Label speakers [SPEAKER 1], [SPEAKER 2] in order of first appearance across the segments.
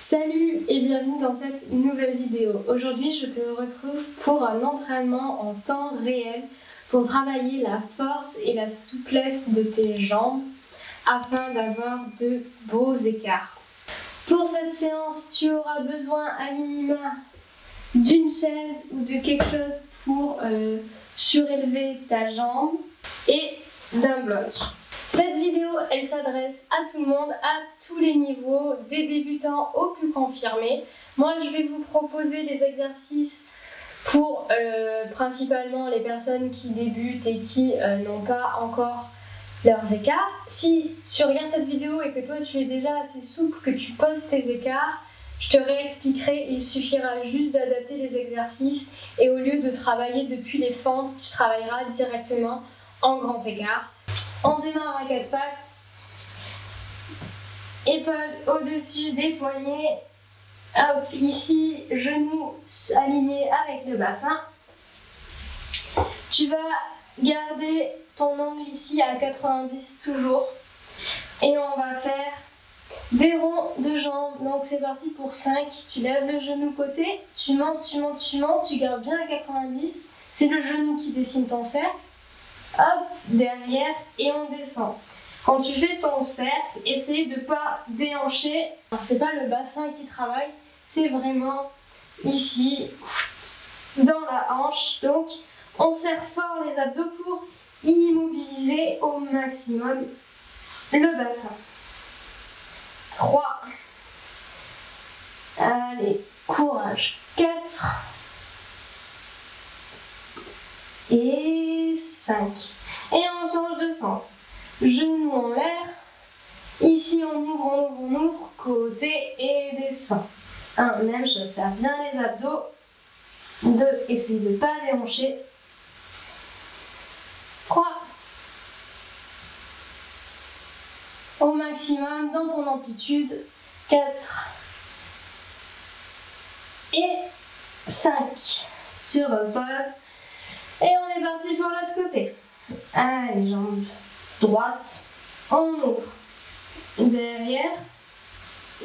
[SPEAKER 1] Salut et bienvenue dans cette nouvelle vidéo. Aujourd'hui je te retrouve pour un entraînement en temps réel pour travailler la force et la souplesse de tes jambes afin d'avoir de beaux écarts. Pour cette séance, tu auras besoin à minima d'une chaise ou de quelque chose pour surélever ta jambe et d'un bloc. Cette vidéo, elle s'adresse à tout le monde, à tous les niveaux, des débutants aux plus confirmés. Moi, je vais vous proposer les exercices pour principalement les personnes qui débutent et qui n'ont pas encore leurs écarts. Si tu regardes cette vidéo et que toi, tu es déjà assez souple, que tu poses tes écarts, je te réexpliquerai, il suffira juste d'adapter les exercices et au lieu de travailler depuis les fentes, tu travailleras directement en grand écart. On démarre à quatre pattes, épaules au-dessus des poignets, hop, ici, genoux alignés avec le bassin. Tu vas garder ton angle ici à 90 toujours et on va faire des ronds de jambes. Donc c'est parti pour 5, tu lèves le genou côté, tu montes, tu montes, tu montes, tu gardes bien à 90, c'est le genou qui dessine ton cercle. Hop, derrière et on descend. Quand tu fais ton cercle, essaye de ne pas déhancher. C'est pas le bassin qui travaille, c'est vraiment ici, dans la hanche. Donc, on serre fort les abdos pour immobiliser au maximum le bassin. 3. Allez, courage. 4. Et 5. Et on change de sens. Genoux en l'air. Ici on ouvre, côté et descend. 1, même chose, serre bien les abdos. 2, essaye de ne pas déhancher. 3. Au maximum dans ton amplitude. 4. Et 5. Tu reposes. Et on est parti pour l'autre côté. Allez, jambe droite, on ouvre, derrière,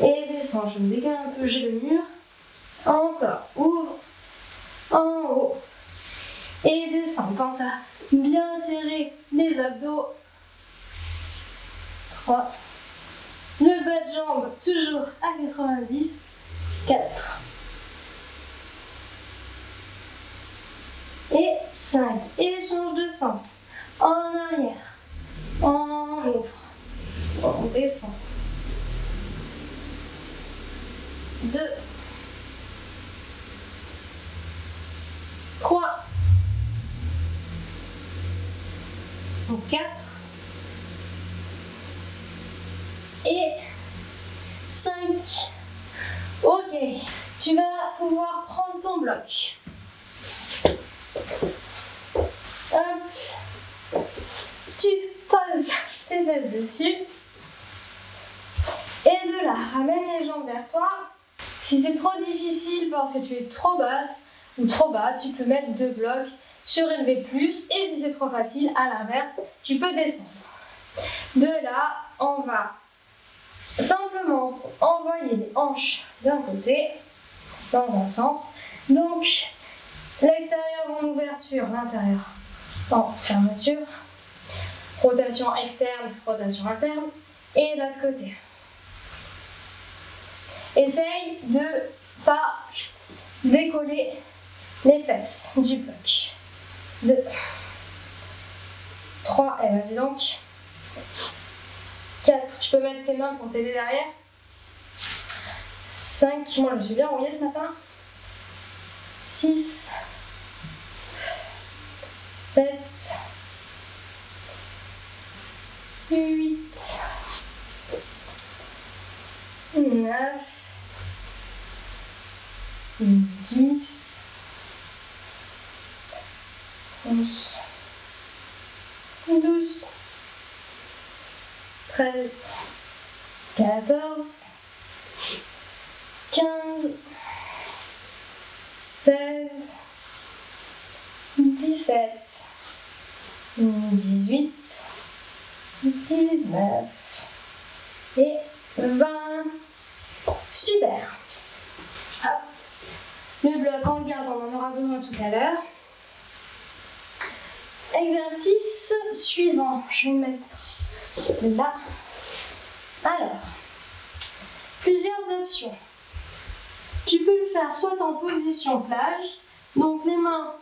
[SPEAKER 1] et descend. Je me décale un peu, j'ai le mur. Encore, ouvre, en haut, et descend. Pense à bien serrer les abdos. 3. Le bas de jambe, toujours à 90. 4. Et 5. Et change de sens. En arrière. On ouvre. On descend. 2. 3. 4. Et 5. Ok. Tu vas pouvoir prendre ton bloc. Hop, tu poses tes fesses dessus et de là, ramène les jambes vers toi. Si c'est trop difficile parce que tu es trop basse ou trop bas, tu peux mettre 2 blocs, surélever plus, et si c'est trop facile, à l'inverse, tu peux descendre. De là, on va simplement envoyer les hanches d'un côté, dans un sens, donc l'extérieur en ouverture, l'intérieur en fermeture, rotation externe, rotation interne, et l'autre côté. Essaye de pas décoller les fesses du bloc. 2, 3, et vas-y donc. 4, tu peux mettre tes mains pour t'aider derrière. 5, moi je suis bien rouillée ce matin. 6, 7, 8, 9, 10, 11, 12, 13, 14, 15, 16, 17, 18, 19 et 20. Super. Hop. Le bloc, on le garde, on en aura besoin tout à l'heure. Exercice suivant, je vais mettre là. Alors, plusieurs options. Tu peux le faire soit en position plage, donc les mains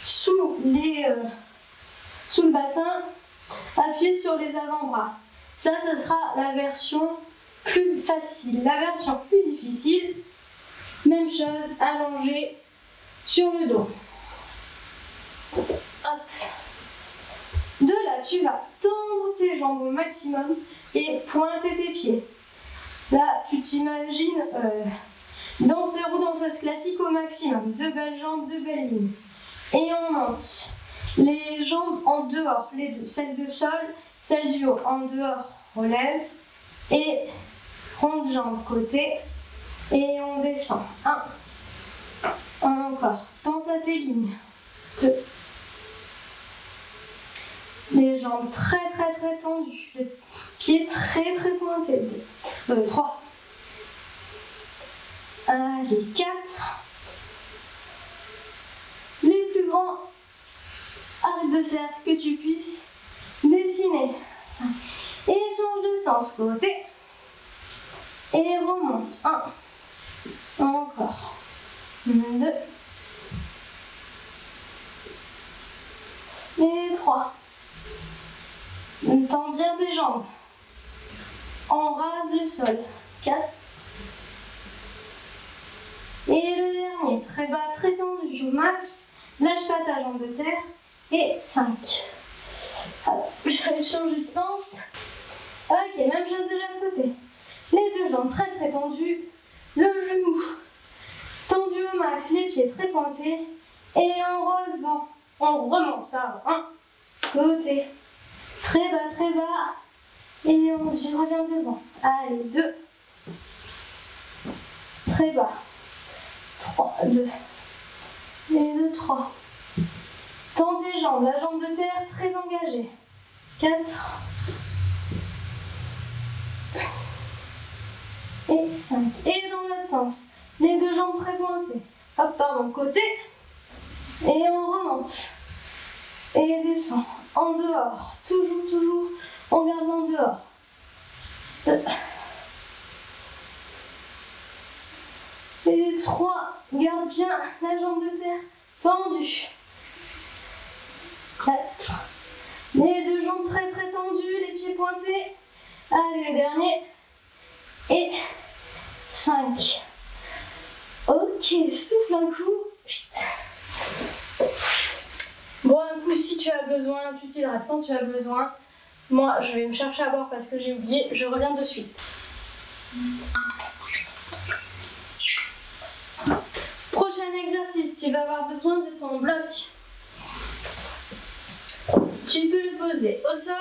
[SPEAKER 1] sous le bassin, appuyées sur les avant-bras. Ça sera la version plus facile. La version plus difficile, même chose, allongé sur le dos. Hop. De là, tu vas tendre tes jambes au maximum et pointer tes pieds. Là, tu t'imagines danseur ou danseuse classique au maximum. Deux belles jambes, deux belles lignes. Et on monte. Les jambes en dehors, les deux. Celle de sol, celle du haut. En dehors, relève. Et ronde jambe côté. Et on descend. Un. Encore. Pense à tes lignes. Deux. Les jambes très tendues. Les pieds très pointés. Deux. Trois. Allez, 4. Les plus grands arcs de cercle que tu puisses dessiner. 5. Et change de sens côté. Et remonte. 1. Encore. 2. Et 3. Tends bien tes jambes. On rase le sol. 4. Et le dernier, très bas, très tendu au max. Lâche pas ta jambe de terre. Et 5. Alors, je vais changer de sens. Ok, même chose de l'autre côté. Les deux jambes très tendues. Le genou tendu au max, les pieds très pointés. Et en relevant, on remonte, pardon. 1. Côté. Très bas. Et je reviens devant. Allez, 2. Très bas. 3, 2. Et 2, 3. Tends tes jambes, la jambe de terre très engagée. 4. Et 5. Et dans l'autre sens. Les deux jambes très pointées. Hop, pardon, côté. Et on remonte. Et descend. En dehors. Toujours en gardant dehors. 2. Et 3. Garde bien la jambe de terre tendue. 4. Les deux jambes très tendues, les pieds pointés. Allez, le dernier. Et 5. Ok, souffle un coup. 8. Bon, un coup, si tu as besoin, tu t'hydrates quand tu as besoin. Moi, je vais me chercher à boire parce que j'ai oublié. Je reviens de suite. Prochain exercice, tu vas avoir besoin de ton bloc. Tu peux le poser au sol.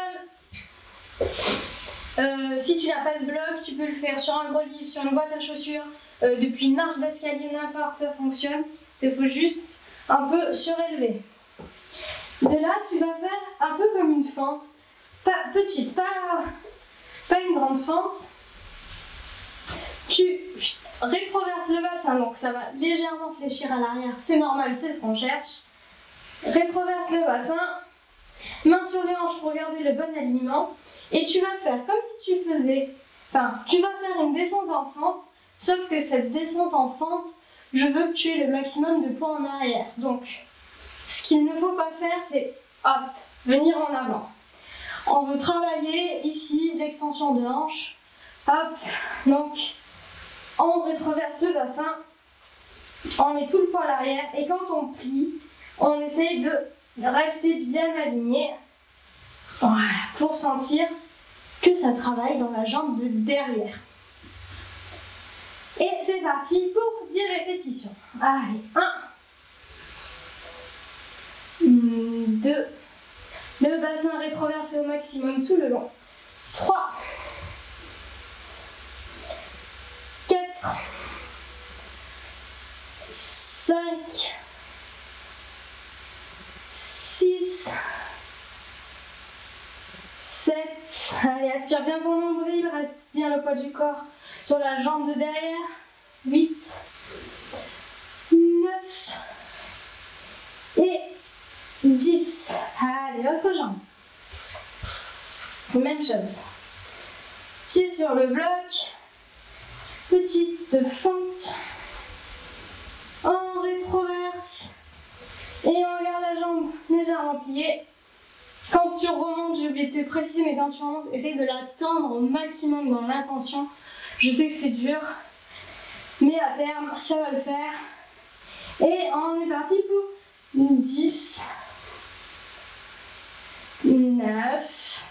[SPEAKER 1] Si tu n'as pas de bloc, tu peux le faire sur un gros livre, sur une boîte à chaussures, depuis une marche d'escalier, n'importe, ça fonctionne. Il te faut juste un peu surélever. De là, tu vas faire un peu comme une fente, pas petite, pas une grande fente. Tu rétroverses le bassin, donc ça va légèrement fléchir à l'arrière, c'est normal, c'est ce qu'on cherche. Rétroverse le bassin, main sur les hanches pour garder le bon alignement. Et tu vas faire comme si tu faisais, tu vas faire une descente en fente, sauf que cette descente en fente, je veux que tu aies le maximum de poids en arrière. Donc, ce qu'il ne faut pas faire, c'est hop, venir en avant. On veut travailler ici l'extension de hanche. Hop, donc on rétroverse le bassin, on met tout le poids à l'arrière et quand on plie, on essaye de rester bien aligné. Voilà, pour sentir que ça travaille dans la jambe de derrière. Et c'est parti pour 10 répétitions. Allez, 1, 2, le bassin rétroversé au maximum tout le long. 3, 4, 5, 6, 7, allez, aspire bien ton nombril, reste bien le poids du corps Sur la jambe de derrière, 8, 9 et 10. Allez, autre jambe. Même chose. Pied sur le bloc. Petite fente. En rétroverse. Et on garde la jambe légèrement pliée. Quand tu remontes, j'ai oublié de te préciser, mais quand tu remontes, essaye de la tendre au maximum dans l'intention. Je sais que c'est dur, mais à terme, ça va le faire. Et on est parti pour 10, 9,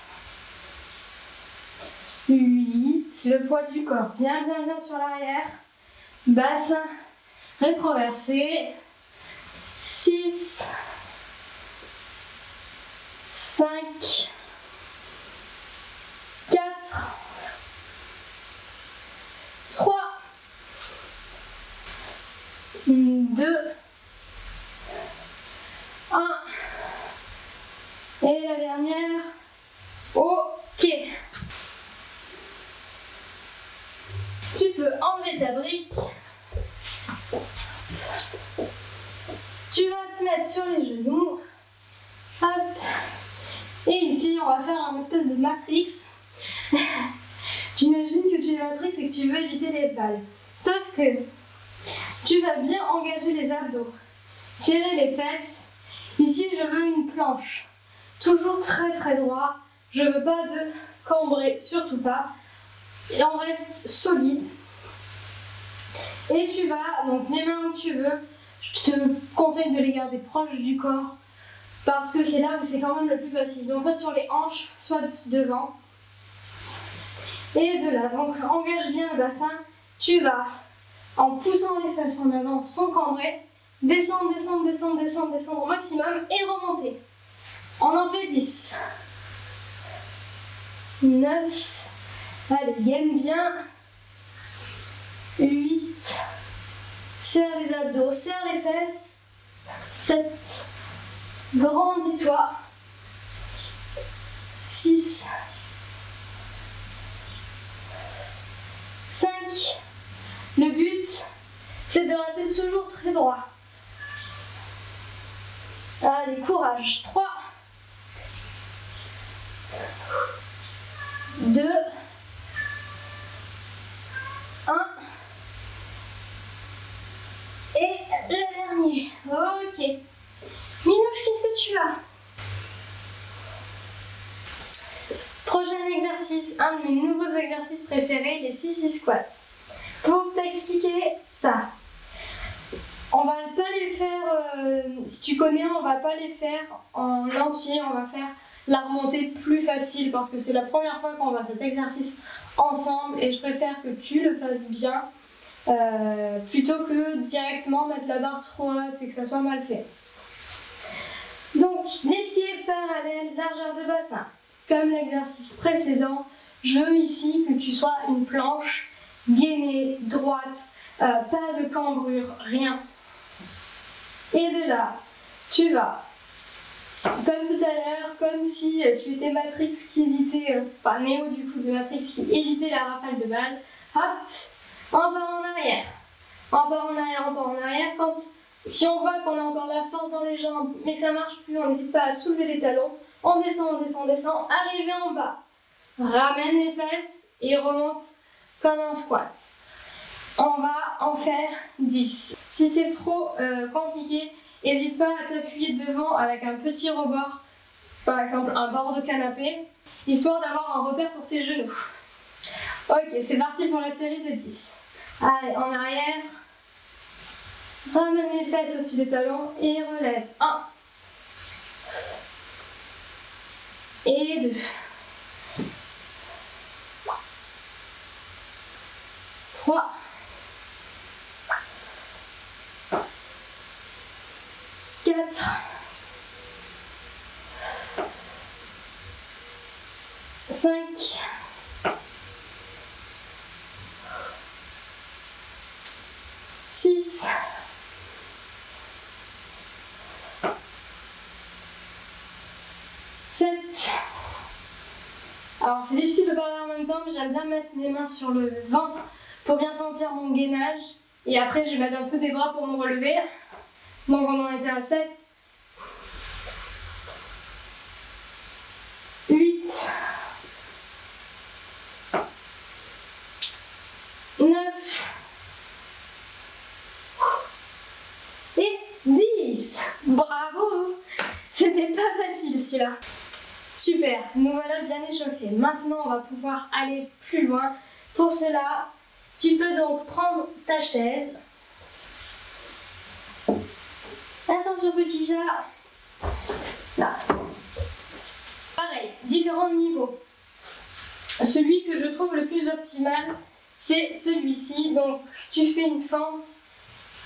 [SPEAKER 1] 8, le poids du corps bien sur l'arrière, bassin rétroversé, 6, 5, 4, 3, 2, 1, et la dernière, ok. Tu peux enlever ta brique, tu vas te mettre sur les genoux, hop, et ici on va faire un espèce de matrix. Tu imagines que tu es matrix et que tu veux éviter les balles, sauf que tu vas bien engager les abdos, serrer les fesses. Ici, je veux une planche, toujours très droit. Je veux pas de cambrer, surtout pas. Et on reste solide. Et tu vas, donc les mains où tu veux, je te conseille de les garder proches du corps parce que c'est là où c'est quand même le plus facile. Donc soit sur les hanches, soit devant. Et de là, donc engage bien le bassin. Tu vas, en poussant les fesses en avant sans cambrer, descendre au maximum et remonter. On en fait 10, 9, allez, gaine bien, 8, serre les abdos, serre les fesses, 7, grandis-toi, 6, 5, le but c'est de rester toujours très droit. Allez, courage. 3, 2, 1. Et le dernier. Ok. Minouche, qu'est-ce que tu as? Prochain exercice, un de mes nouveaux exercices préférés, les sissy squats. Pour t'expliquer ça, on va pas les faire, si tu connais, on va pas les faire en entier, on va faire la remontée plus facile parce que c'est la première fois qu'on va cet exercice ensemble et je préfère que tu le fasses bien plutôt que directement mettre la barre trop haute et que ça soit mal fait. Donc les pieds parallèles, largeur de bassin. Comme l'exercice précédent, je veux ici que tu sois une planche gainée, droite, pas de cambrure, rien. Et de là, tu vas, comme tout à l'heure, comme si tu étais Matrix qui évitait, enfin Néo du coup de Matrix qui évitait la rafale de balles, hop, en bas en arrière, en bas en arrière, en bas en arrière. Si on voit qu'on a encore la force dans les jambes, mais que ça marche plus, on n'hésite pas à soulever les talons, on descend, arrivé en bas, ramène les fesses et remonte comme un squat. On va en faire 10. Si c'est trop compliqué, n'hésite pas à t'appuyer devant avec un petit rebord, par exemple un bord de canapé, histoire d'avoir un repère pour tes genoux. Ok, c'est parti pour la série de 10. Allez, en arrière, ramène les fesses au-dessus des talons et relève. 1 et 2. 3. 4, 5, 6, 7. Alors c'est difficile de parler en même temps, mais j'aime bien mettre mes mains sur le ventre pour bien sentir mon gainage. Et après, je vais mettre un peu des bras pour me relever. Donc on en était à 7, 8, 9 et 10. Bravo! C'était pas facile celui-là. Super, nous voilà bien échauffés. Maintenant, on va pouvoir aller plus loin. Pour cela, tu peux donc prendre ta chaise. Attention petit chat. Là. Pareil, différents niveaux. Celui que je trouve le plus optimal, c'est celui-ci. Donc, tu fais une fente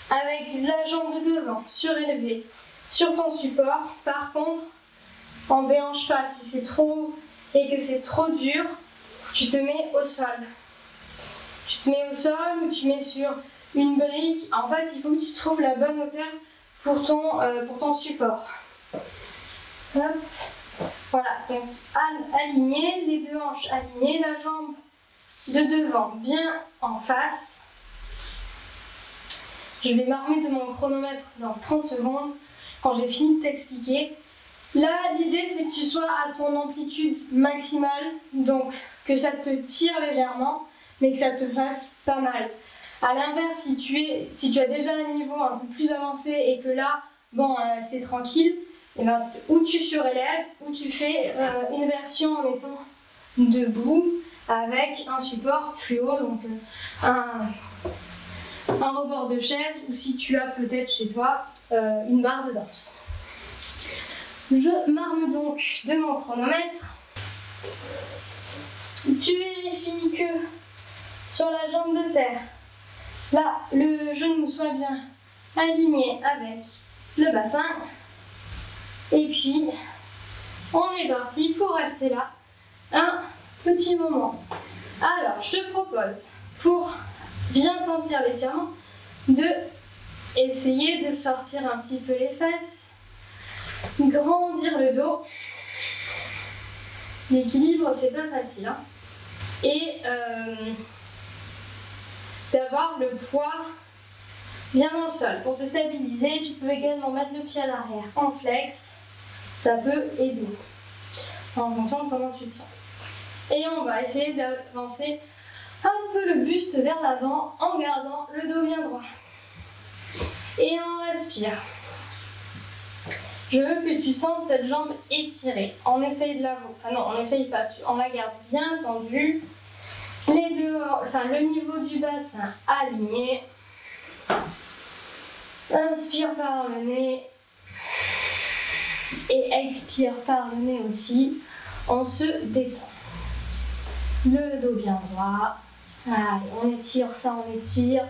[SPEAKER 1] avec la jambe de devant surélevée sur ton support. Par contre, on ne déhanche pas. Si c'est trop et que c'est trop dur, tu te mets au sol. Tu te mets au sol ou tu mets sur une brique. En fait, il faut que tu trouves la bonne hauteur pour ton support. Hop. Voilà, donc aligné, les deux hanches alignées, la jambe de devant bien en face. Je vais m'armer de mon chronomètre dans 30 secondes quand j'ai fini de t'expliquer. Là, l'idée c'est que tu sois à ton amplitude maximale, donc que ça te tire légèrement, mais que ça te fasse pas mal. A l'inverse, si tu as déjà un niveau un peu plus avancé et que là, bon, c'est tranquille, et ben, ou tu surélèves, ou tu fais une version en étant debout avec un support plus haut, donc un rebord de chaise, ou si tu as peut-être chez toi une barre de danse. Je m'arme donc de mon chronomètre. Tu vérifies que sur la jambe de terre, là, le genou soit bien aligné avec le bassin. Et puis, on est parti pour rester là un petit moment. Alors, je te propose, pour bien sentir l'étirement, de essayer de sortir un petit peu les fesses, grandir le dos. L'équilibre, c'est pas facile, hein. Et d'avoir le poids bien dans le sol. Pour te stabiliser, tu peux également mettre le pied à l'arrière en flex. Ça peut aider en fonction de comment tu te sens. Et on va essayer d'avancer un peu le buste vers l'avant en gardant le dos bien droit. Et on respire. Je veux que tu sentes cette jambe étirée. On essaye de la... Enfin non, on n'essaye pas. On la garde bien tendue. Les deux, le niveau du bassin aligné. Inspire par le nez. Et expire par le nez aussi. On se détend. Le dos bien droit. Allez, on étire ça, on étire.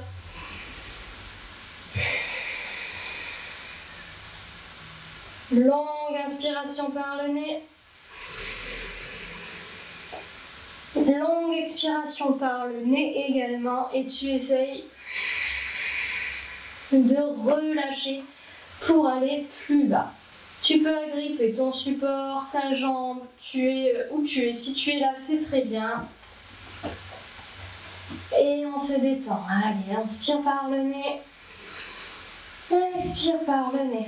[SPEAKER 1] Longue inspiration par le nez. Longue expiration par le nez également. Et tu essayes de relâcher pour aller plus bas. Tu peux agripper ton support, ta jambe, tu es où tu es. Si tu es là, c'est très bien. Et on se détend. Allez, inspire par le nez. Expire par le nez.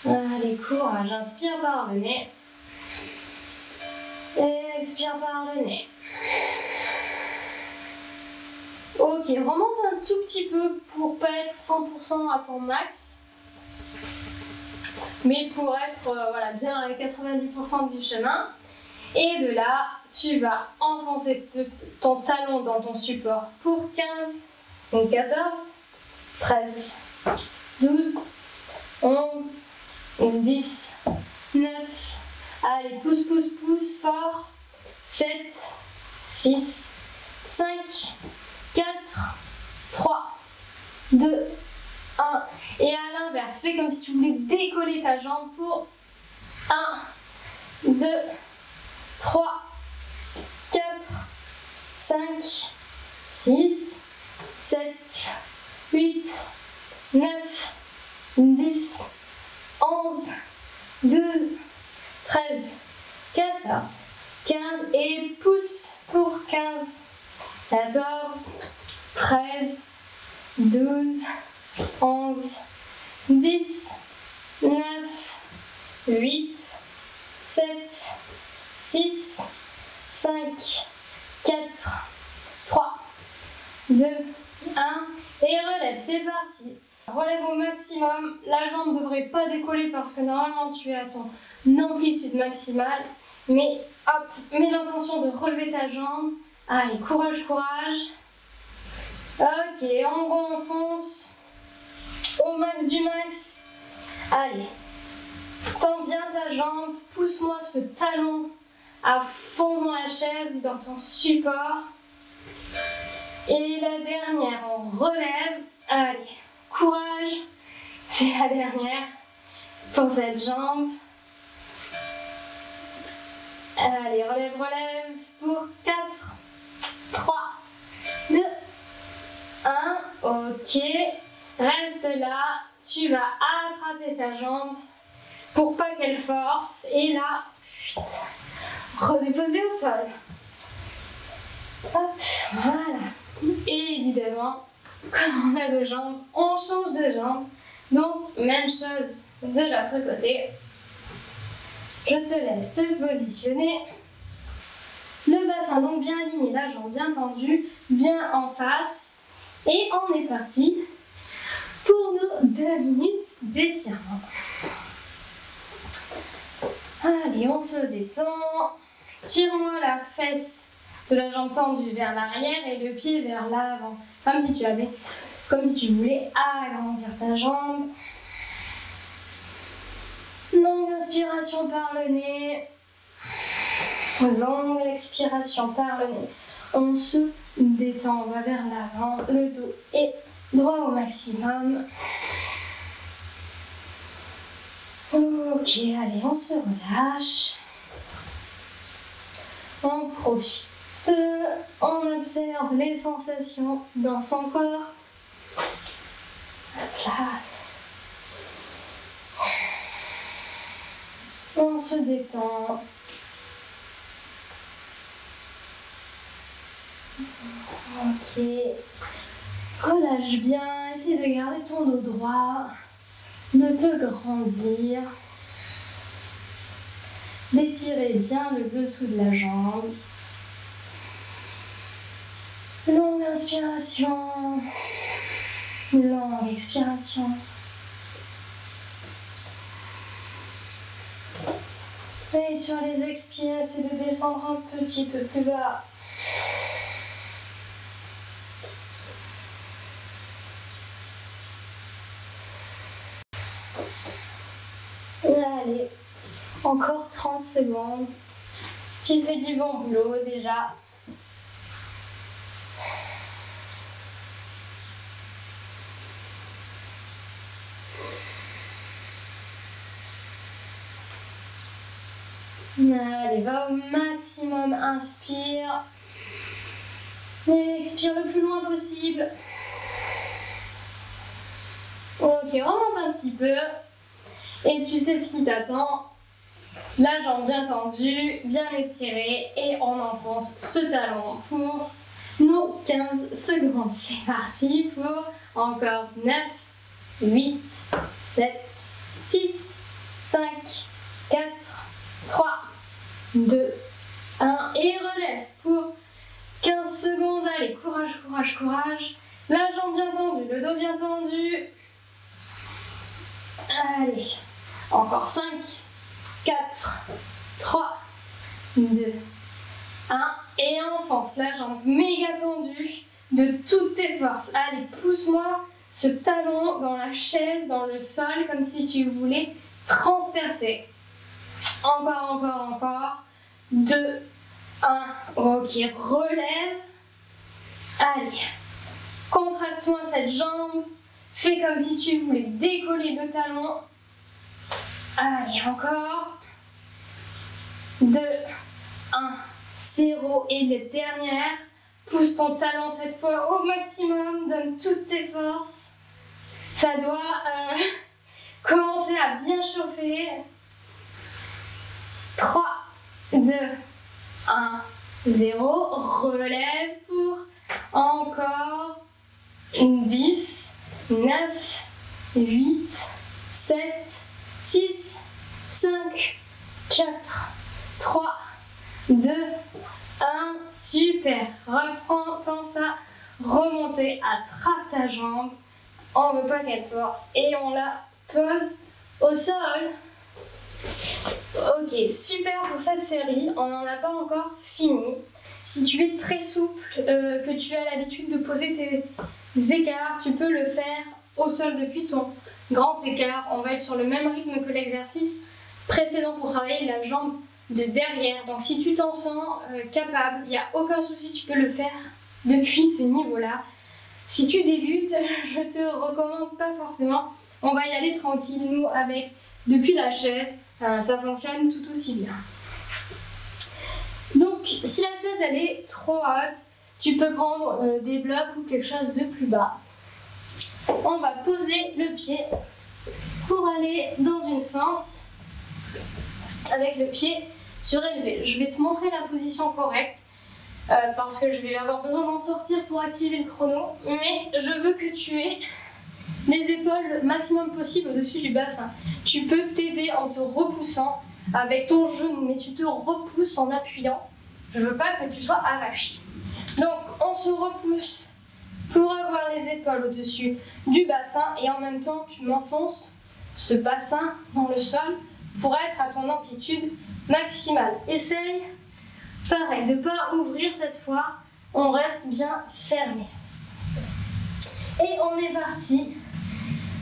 [SPEAKER 1] Allez, courage. Inspire par le nez. Et expire par le nez. Ok, remonte un tout petit peu pour pas être 100% à ton max. Mais pour être voilà, bien à 90% du chemin. Et de là, tu vas enfoncer ton talon dans ton support pour 15, donc 14, 13, 12, 11, 10, 9, allez, pousse, pousse, pousse, fort, 7, 6, 5, 4, 3, 2, 1. Et à l'inverse, fais comme si tu voulais décoller ta jambe pour 1, 2, 3, 4, 5, 6, 7, 8, 9, 10, 11, 12, 13, 14, 15 et pousse pour 15, 14, 13, 12, 11, 10, 9, 8, 7, 6, 5, 4, 3, 2, 1 et relève, c'est parti. Relève au maximum, la jambe ne devrait pas décoller parce que normalement tu es à ton amplitude maximale, mais hop, mets l'intention de relever ta jambe. Allez, courage, courage. Ok, en gros on fonce au max du max. Allez, tends bien ta jambe, pousse-moi ce talon à fond dans la chaise, dans ton support. Et la dernière, on relève. Allez, courage, c'est la dernière pour cette jambe. Allez, relève, relève pour 4, 3, 2, 1. Ok, reste là, tu vas attraper ta jambe pour pas qu'elle force. Et là, redéposer au sol. Hop, voilà. Et évidemment, comme on a deux jambes, on change de jambe. Donc, même chose de l'autre côté. Je te laisse te positionner. Le bassin donc bien aligné, la jambe bien tendue, bien en face. Et on est parti pour nos 2 minutes d'étirement. Allez, on se détend. Tire-moi la fesse de la jambe tendue vers l'arrière et le pied vers l'avant. Comme si tu voulais agrandir ta jambe. Longue inspiration par le nez. Longue expiration par le nez. On se détend, on va vers l'avant. Le dos est droit au maximum. Ok, allez, on se relâche. On profite. On observe les sensations dans son corps. Hop là. On se détend. Ok. Relâche bien. Essaye de garder ton dos droit. De te grandir. D'étirer bien le dessous de la jambe. Longue inspiration. Longue expiration. Et sur les expires, essaie de descendre un petit peu plus bas. Allez, encore 30 secondes. Tu fais du bon boulot déjà. Allez, va au maximum, inspire. Et expire le plus loin possible. Ok, remonte un petit peu. Et tu sais ce qui t'attend. La jambe bien tendue, bien étirée. Et on enfonce ce talon pour nos 15 secondes. C'est parti pour encore 9, 8, 7, 6, 5, 4, 3, 2, 1 et relève pour 15 secondes. Allez, courage, courage, courage. La jambe bien tendue, le dos bien tendu. Allez, encore 5, 4, 3, 2, 1 et enfonce la jambe méga tendue de toutes tes forces. Allez, pousse-moi ce talon dans la chaise, dans le sol, comme si tu voulais transpercer. Encore, encore, encore. 2, 1. Ok, relève. Allez, contracte-moi cette jambe. Fais comme si tu voulais décoller le talon. Allez, encore. 2, 1, 0. Et les dernières. Pousse ton talon cette fois au maximum. Donne toutes tes forces. Ça doit Commencez à bien chauffer. 3, 2, 1, 0. Relève pour encore 10, 9, 8, 7, 6, 5, 4, 3, 2, 1. Super. Reprends, pense à remonter, attrape ta jambe. On ne veut pas qu'elle force et on la pose au sol. Ok, super pour cette série. On n'en a pas encore fini. Si tu es très souple, que tu as l'habitude de poser tes écarts, tu peux le faire au sol depuis ton grand écart. On va être sur le même rythme que l'exercice précédent pour travailler la jambe de derrière. Donc si tu t'en sens capable, il n'y a aucun souci, tu peux le faire depuis ce niveau-là. Si tu débutes, je te recommande pas forcément. On va y aller tranquille, nous, avec depuis la chaise. Ça fonctionne tout aussi bien. Donc, si la chaise elle est trop haute, tu peux prendre des blocs ou quelque chose de plus bas. On va poser le pied pour aller dans une fente avec le pied surélevé. Je vais te montrer la position correcte parce que je vais avoir besoin d'en sortir pour activer le chrono, mais je veux que tu aies les épaules le maximum possible au-dessus du bassin. Tu peux t'aider en te repoussant avec ton genou, mais tu te repousses en appuyant. Je ne veux pas que tu sois avachi. Donc on se repousse pour avoir les épaules au-dessus du bassin et en même temps tu m'enfonces ce bassin dans le sol pour être à ton amplitude maximale. Essaye, pareil, de ne pas ouvrir cette fois, on reste bien fermé. Et on est parti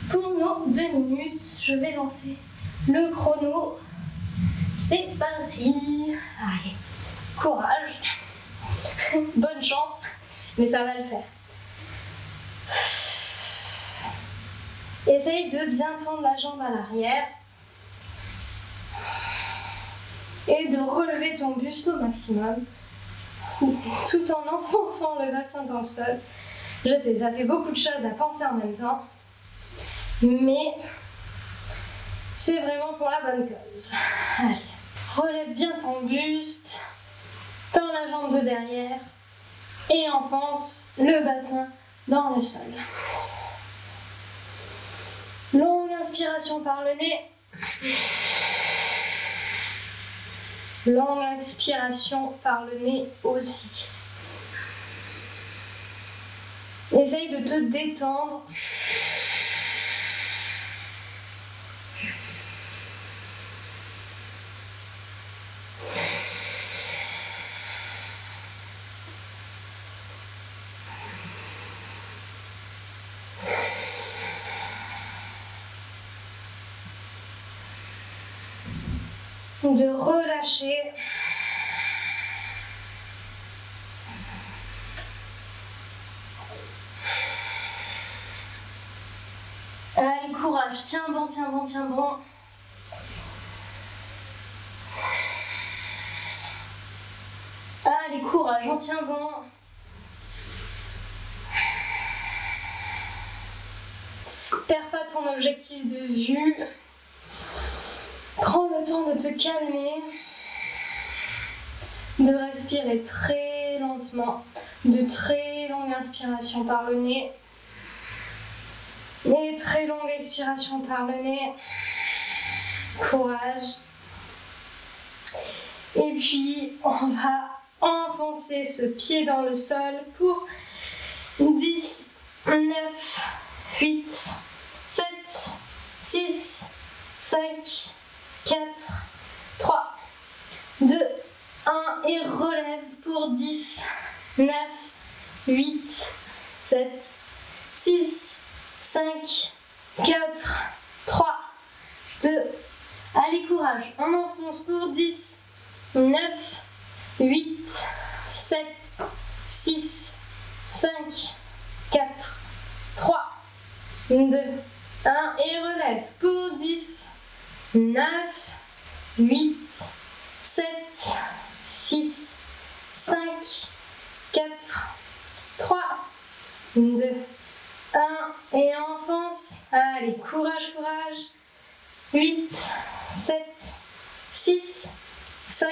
[SPEAKER 1] pour nos 2 minutes. Je vais lancer le chrono. C'est parti. Allez, courage. Bonne chance, mais ça va le faire. Essaye de bien tendre la jambe à l'arrière et de relever ton buste au maximum tout en enfonçant le bassin dans le sol. Je sais, ça fait beaucoup de choses à penser en même temps, mais c'est vraiment pour la bonne cause. Allez, relève bien ton buste, tends la jambe de derrière et enfonce le bassin dans le sol. Longue inspiration par le nez. Longue expiration par le nez aussi. Essaye de te détendre. De relâcher. Allez, courage, tiens bon, tiens bon, tiens bon. Allez, courage, on tient bon. Perds pas ton objectif de vue. Prends le temps de te calmer, de respirer très lentement, de très longues inspirations par le nez et très longues expirations par le nez. Courage. Et puis on va enfoncer ce pied dans le sol pour 10, 9, 8, 7, 6, 5, 4, 3, 2, 1 et relève pour 10, 9, 8, 7, 6, 5, 4, 3, 2. Allez, courage, on enfonce pour 10, 9, 8, 7, 6, 5, 4, 3, 2, 1 et relève pour 10, 9, 8, 7, 6, 5, 4, 3, 2, 1 et enfonce. Allez, courage, courage. 8, 7, 6, 5,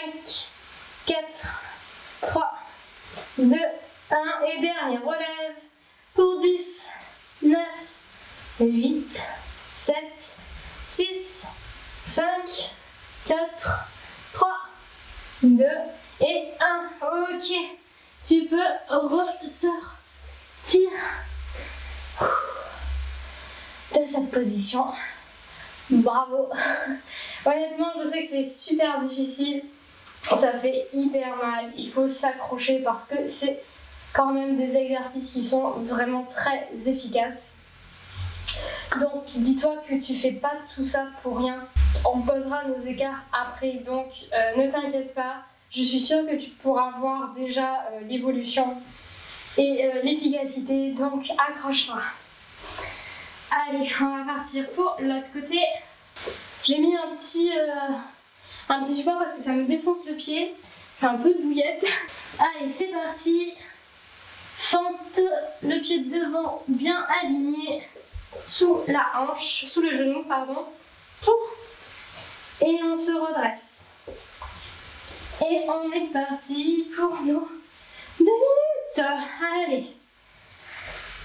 [SPEAKER 1] 4, 3, 2, 1 et dernier relève pour 10, 9, 8, 7, 6, 5, 4, 3, 2 et 1. Ok, tu peux ressortir de cette position. Bravo. Honnêtement, je sais que c'est super difficile. Ça fait hyper mal. Il faut s'accrocher parce que c'est quand même des exercices qui sont vraiment très efficaces. Donc, dis-toi que tu fais pas tout ça pour rien. On posera nos écarts après, donc ne t'inquiète pas. Je suis sûre que tu pourras voir déjà l'évolution et l'efficacité, donc accroche-toi. Allez, on va partir pour l'autre côté. J'ai mis un petit support parce que ça me défonce le pied. Fait un peu de bouillette. Allez, c'est parti. Fente le pied de devant bien aligné sous la hanche, sous le genou, pardon. Et on se redresse. Et on est parti pour nos 2 minutes. Allez.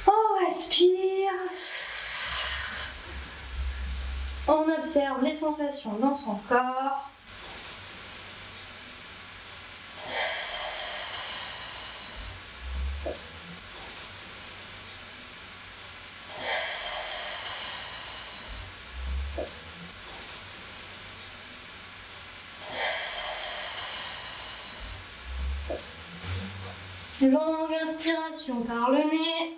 [SPEAKER 1] On respire. On observe les sensations dans son corps. Longue inspiration par le nez.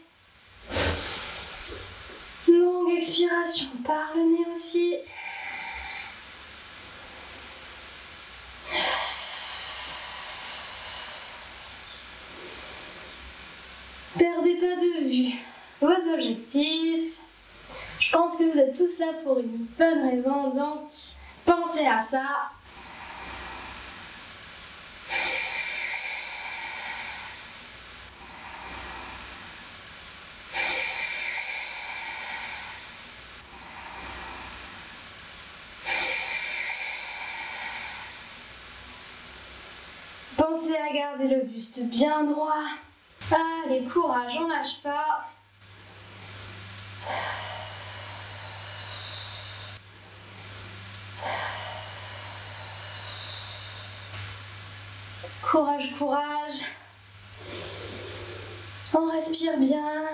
[SPEAKER 1] Longue expiration par le nez aussi. Perdez pas de vue vos objectifs. Je pense que vous êtes tous là pour une bonne raison, donc pensez à ça. Pensez à garder le buste bien droit. Allez, courage, on lâche pas. Courage, courage. On respire bien.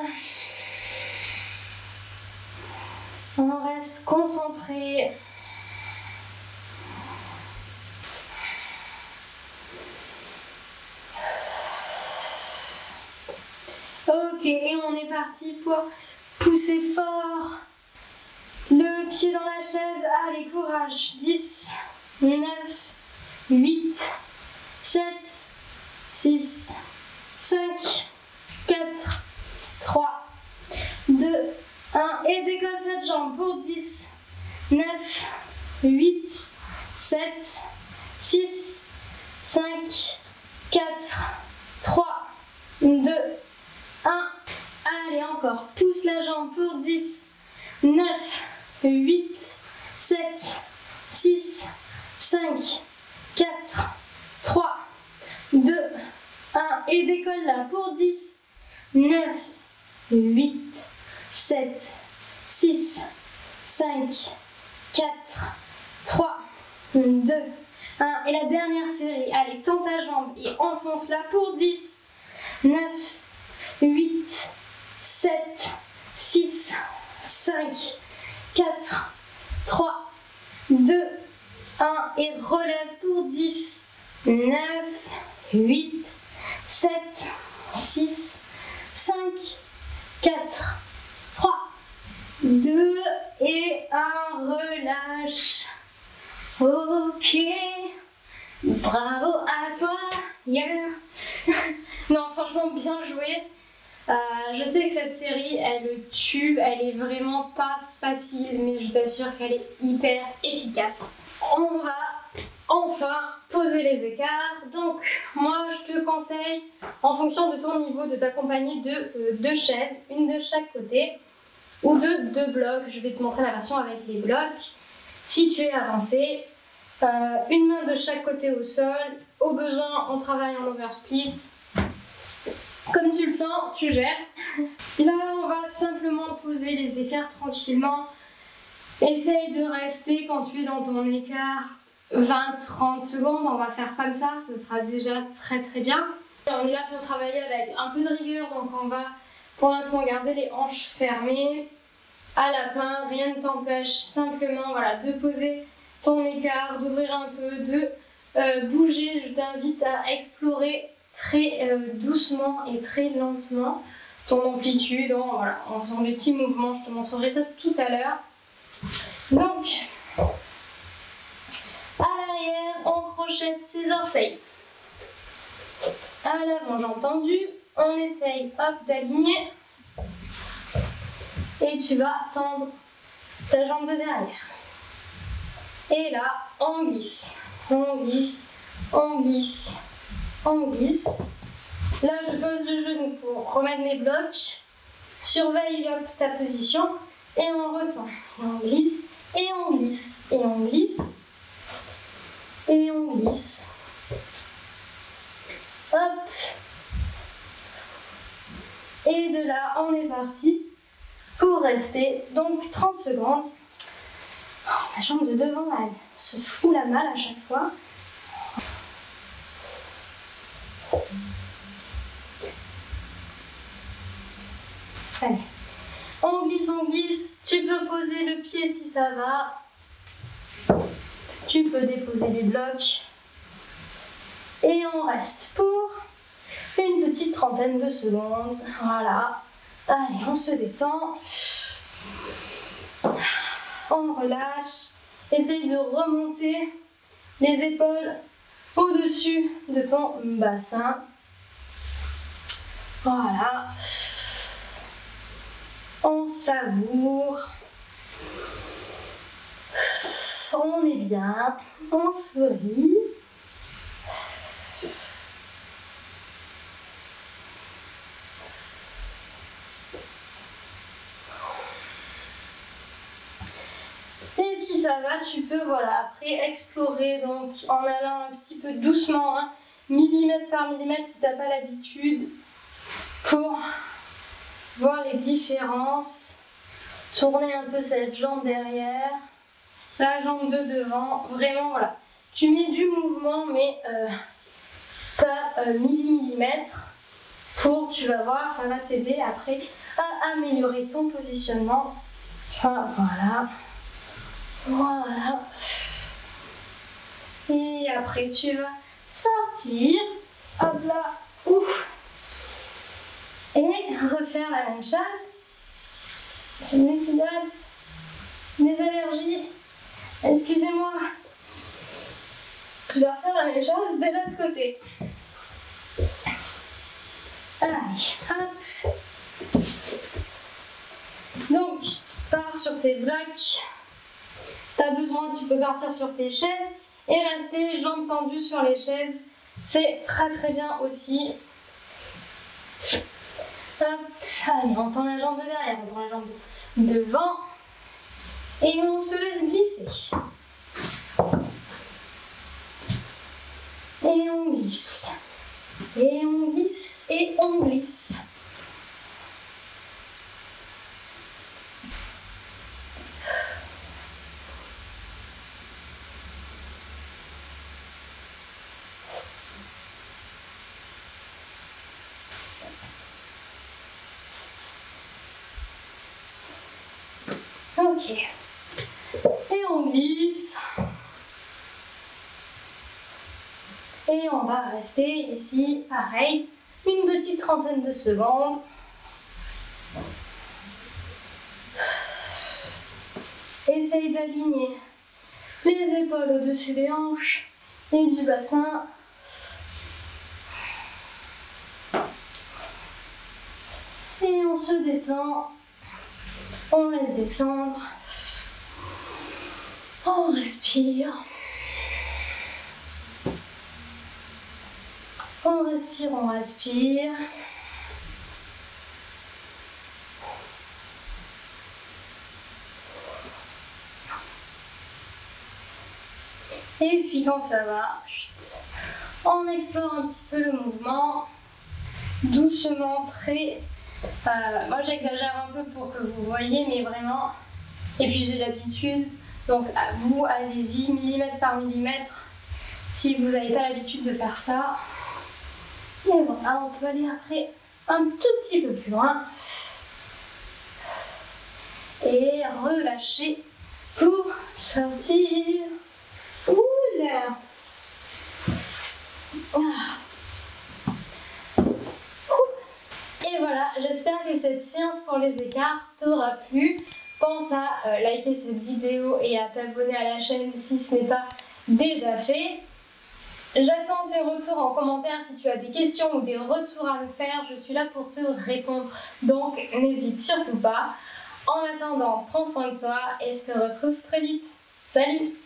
[SPEAKER 1] On reste concentré. Ok, et on est parti pour pousser fort le pied dans la chaise. Allez, courage. 10, 9, 8, 7, 6, 5, 4, 3, 2, 1. Et décolle cette jambe pour 10, 9, 8, 7, 6, 5, 4, 3, 2, 1. Allez, encore. Pousse la jambe pour 10, 9, 8, 7, 6, 5, 4, 3, 2, 1. Et décolle là pour 10, 9, 8, 7, 6, 5, 4, 3, 2, 1. Et la dernière série. Allez, tends ta jambe et enfonce-la pour 10, 9, 8, 7, 6, 5, 4, 3, 2, 1. Et relève pour 10, 9, 8, 7, 6, 5, 4, 3, 2 et 1. Relâche. Ok. Bravo à toi. Yeah. Non, franchement, bien joué. Je sais que cette série, elle tue, elle est vraiment pas facile, mais je t'assure qu'elle est hyper efficace. On va enfin poser les écarts. Donc, moi, je te conseille, en fonction de ton niveau, de t'accompagner de 2 chaises, une de chaque côté, ou de 2 blocs. Je vais te montrer la version avec les blocs. Si tu es avancé, une main de chaque côté au sol. Au besoin, on travaille en oversplit. Comme tu le sens, tu gères. Là, on va simplement poser les écarts tranquillement. Essaye de rester quand tu es dans ton écart 20-30 secondes. On va faire comme ça, ce sera déjà très bien. On est là pour travailler avec un peu de rigueur, donc on va pour l'instant garder les hanches fermées. À la fin, rien ne t'empêche simplement voilà, de poser ton écart, d'ouvrir un peu, de bouger. Je t'invite à explorer très doucement et très lentement ton amplitude en faisant des petits mouvements. Je te montrerai ça tout à l'heure. Donc, à l'arrière, on crochette ses orteils. À l'avant, jambes tendues, on essaye d'aligner et tu vas tendre ta jambe de derrière. Et là, on glisse, on glisse, on glisse, on glisse. Là, je pose le genou pour remettre mes blocs. Surveille ta position et on retend. Et on glisse, et on glisse, et on glisse, et on glisse. Hop. Et de là, on est parti pour rester donc 30 secondes. Oh, ma jambe de devant, elle se fout la malle à chaque fois. Allez, on glisse, tu peux poser le pied si ça va. Tu peux déposer les blocs. Et on reste pour une petite trentaine de secondes. Voilà. Allez, on se détend. On relâche. Essaye de remonter les épaules au-dessus de ton bassin. Voilà. On savoure. On est bien. On sourit. Et si ça va, tu peux après explorer donc en allant un petit peu doucement, millimètre par millimètre si tu n'as pas l'habitude, pour voir les différences. Tourner un peu cette jambe derrière, la jambe de devant, vraiment tu mets du mouvement mais pas millimètre pour, tu vas voir, ça va t'aider après à améliorer ton positionnement. Voilà. Et après tu vas sortir, hop là, ouf, et refaire la même chose. J'ai une culotte, des allergies, excusez-moi. Je vais refaire la même chose de l'autre côté. Allez, hop. Donc, pars sur tes blocs. Si tu as besoin, tu peux partir sur tes chaises et rester jambes tendues sur les chaises. C'est très bien aussi. Hop. Allez, on tend la jambe de derrière, on tend la jambe de devant. Et on se laisse glisser. Et on glisse. Et on glisse. Et on glisse. Ok. Et on glisse. Et on va rester ici, pareil, une petite trentaine de secondes. Essaye d'aligner les épaules au-dessus des hanches et du bassin. Et on se détend. On laisse descendre. On respire. On respire, on respire. Et puis quand ça va, on explore un petit peu le mouvement, doucement, très... moi j'exagère un peu pour que vous voyez, mais vraiment... Et puis j'ai l'habitude, donc vous allez-y millimètre par millimètre, si vous n'avez pas l'habitude de faire ça. Et voilà, on peut aller après un tout petit peu plus loin. Et relâcher pour sortir. Oula! Et voilà, j'espère que cette séance pour les écarts t'aura plu. Pense à liker cette vidéo et à t'abonner à la chaîne si ce n'est pas déjà fait. J'attends tes retours en commentaire si tu as des questions ou des retours à me faire. Je suis là pour te répondre, donc n'hésite surtout pas. En attendant, prends soin de toi et je te retrouve très vite. Salut!